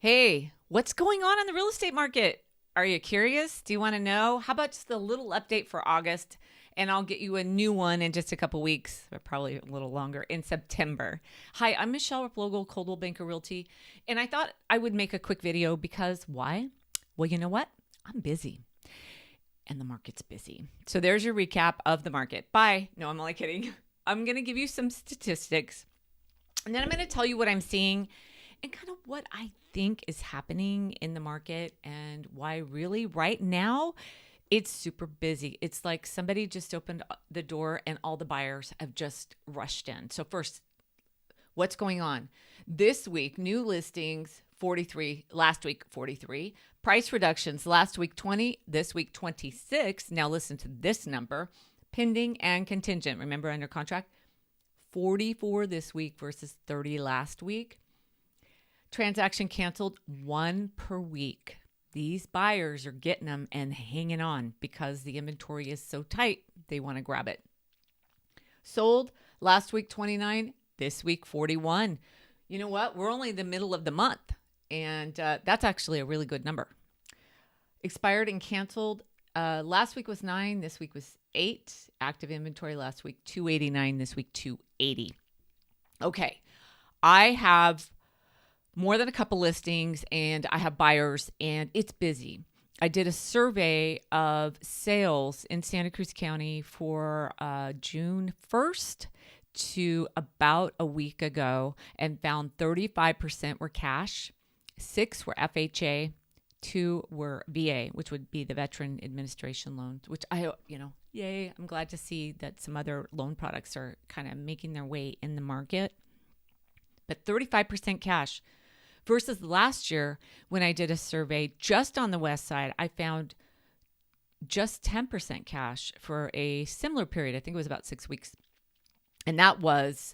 Hey, what's going on in the real estate market? Are you curious? Do you want to know? How about just a little update for August? And I'll get you a new one in just a couple weeks, or probably a little longer, in September. Hi, I'm Michele Replogle, Coldwell Banker Realty. And I thought I would make a quick video because why? Well, you know what? I'm busy and the market's busy. So there's your recap of the market. Bye. No, I'm only kidding. I'm going to give you some statistics and then I'm going to tell you what I'm seeing and kind of what I think is happening in the market and why really right now it's super busy. It's like somebody just opened the door and all the buyers have just rushed in. So first, what's going on? This week, new listings 43, last week 43. Price reductions last week 20, this week 26. Now listen to this number. Pending and contingent, remember under contract? 44 this week versus 30 last week. Transaction canceled 1 per week. These buyers are getting them and hanging on because the inventory is so tight, they want to grab it. Sold last week 29, this week 41. You know what? We're only in the middle of the month, and that's actually a really good number. Expired and canceled. Last week was 9, this week was 8. Active inventory last week 289, this week 280. Okay, I have more than a couple listings and I have buyers and it's busy. I did a survey of sales in Santa Cruz County for June 1st to about a week ago and found 35% were cash, 6 were FHA, 2 were VA, which would be the Veteran Administration loans, which yay, I'm glad to see that some other loan products are kind of making their way in the market. But 35% cash. Versus last year, when I did a survey just on the west side, I found just 10% cash for a similar period. I think it was about 6 weeks. And that was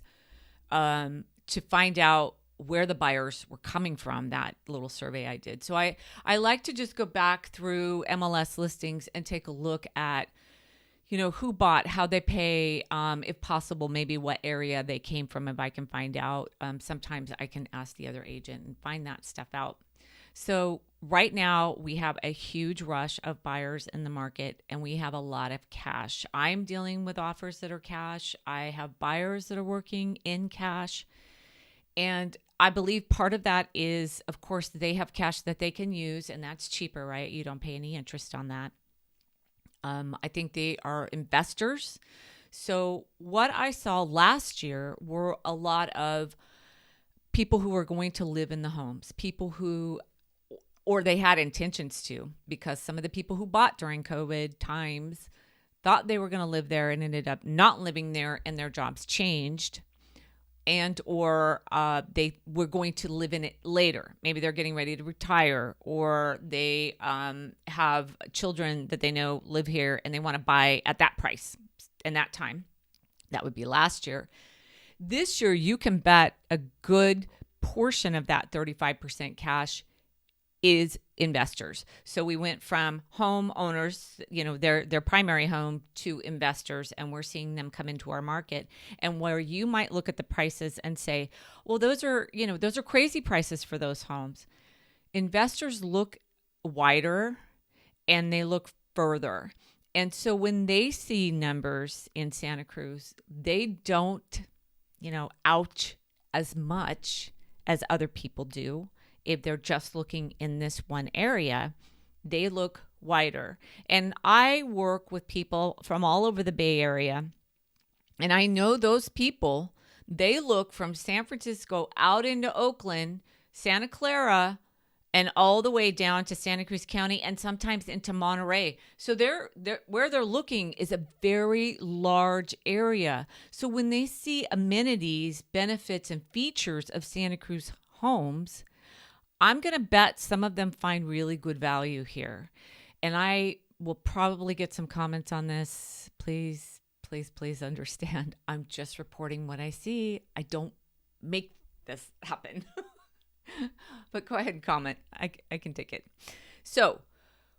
to find out where the buyers were coming from, that little survey I did. So I like to just go back through MLS listings and take a look at who bought, how they pay, if possible, maybe what area they came from, if I can find out. Sometimes I can ask the other agent and find that stuff out. So right now we have a huge rush of buyers in the market and we have a lot of cash. I'm dealing with offers that are cash. I have buyers that are working in cash. And I believe part of that is, of course, they have cash that they can use and that's cheaper, right? You don't pay any interest on that. I think they are investors. So what I saw last year were a lot of people who were going to live in the homes, people who, or they had intentions to, because some of the people who bought during COVID times thought they were going to live there and ended up not living there and their jobs changed. And or they were going to live in it later. Maybe they're getting ready to retire or they have children that they know live here and they want to buy at that price and that time. That would be last year. This year, you can bet a good portion of that 35% cash is investors. So we went from homeowners, their primary home, to investors, and we're seeing them come into our market. And where you might look at the prices and say, well, those are crazy prices for those homes. Investors look wider and they look further. And so when they see numbers in Santa Cruz, they don't, ouch as much as other people do. If they're just looking in this one area, they look wider. And I work with people from all over the Bay Area. And I know those people, they look from San Francisco out into Oakland, Santa Clara, and all the way down to Santa Cruz County and sometimes into Monterey. So they're where they're looking is a very large area. So when they see amenities, benefits, and features of Santa Cruz homes, I'm going to bet some of them find really good value here. And I will probably get some comments on this. Please understand. I'm just reporting what I see. I don't make this happen. But go ahead and comment. I can take it. So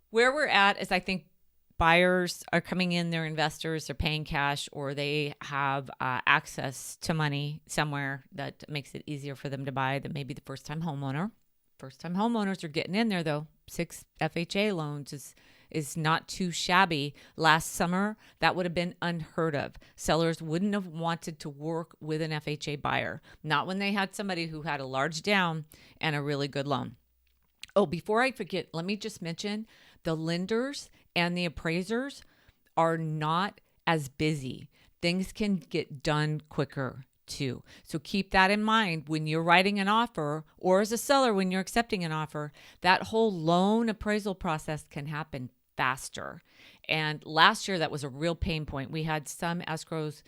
where we're at is I think buyers are coming in, they're investors, they're paying cash, or they have access to money somewhere that makes it easier for them to buy than maybe the first-time homeowner. First-time homeowners are getting in there, though. 6 FHA loans is not too shabby. Last summer, that would have been unheard of. Sellers wouldn't have wanted to work with an FHA buyer, not when they had somebody who had a large down and a really good loan. Oh, before I forget, let me just mention the lenders and the appraisers are not as busy. Things can get done quicker too. So keep that in mind when you're writing an offer, or as a seller when you're accepting an offer. That whole loan appraisal process can happen faster. And last year, that was a real pain point. We had some escrows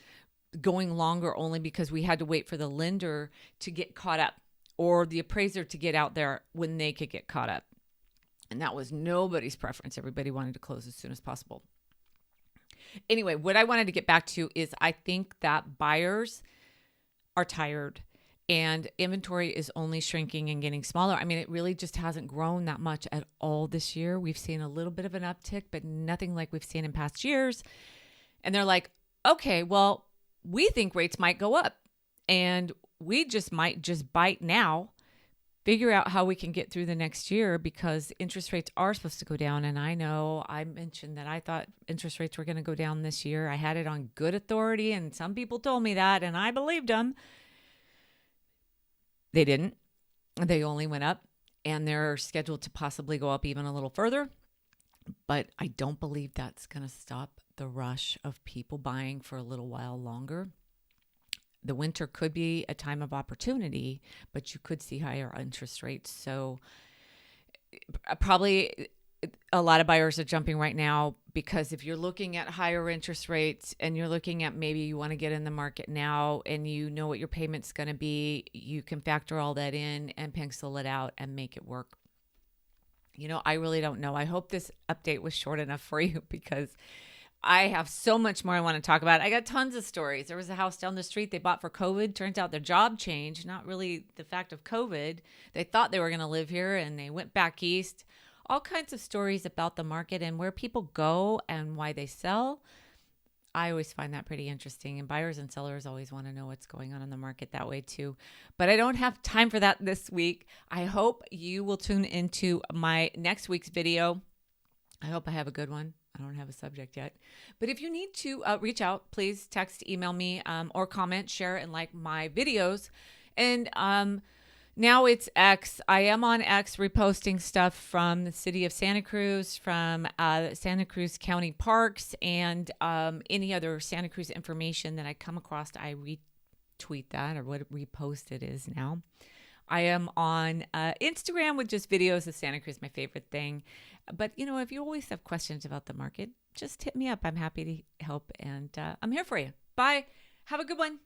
going longer only because we had to wait for the lender to get caught up or the appraiser to get out there when they could get caught up. And that was nobody's preference. Everybody wanted to close as soon as possible. Anyway, what I wanted to get back to is I think that buyers are tired and inventory is only shrinking and getting smaller. I mean, it really just hasn't grown that much at all this year. We've seen a little bit of an uptick, but nothing like we've seen in past years. And they're like, okay, well, we think rates might go up and we just might just bite now, figure out how we can get through the next year because interest rates are supposed to go down. And I know I mentioned that I thought interest rates were going to go down this year. I had it on good authority and some people told me that and I believed them. They didn't. They only went up and they're scheduled to possibly go up even a little further. But I don't believe that's going to stop the rush of people buying for a little while longer. The winter could be a time of opportunity, but you could see higher interest rates. So probably a lot of buyers are jumping right now because if you're looking at higher interest rates and you're looking at maybe you want to get in the market now and you know what your payment's going to be, you can factor all that in and pencil it out and make it work. You know, I really don't know. I hope this update was short enough for you because I have so much more I want to talk about. I got tons of stories. There was a house down the street they bought for COVID. Turns out their job changed, not really the fact of COVID. They thought they were going to live here and they went back east. All kinds of stories about the market and where people go and why they sell. I always find that pretty interesting. And buyers and sellers always want to know what's going on in the market that way too. But I don't have time for that this week. I hope you will tune into my next week's video. I hope I have a good one. I don't have a subject yet. But if you need to reach out, please text, email me, or comment, share, and like my videos. And now it's X. I am on X reposting stuff from the city of Santa Cruz, from Santa Cruz County Parks, and any other Santa Cruz information that I come across. I retweet that, or what repost it is now. I am on Instagram with just videos of Santa Cruz, my favorite thing. But, you know, if you always have questions about the market, just hit me up. I'm happy to help, and I'm here for you. Bye. Have a good one.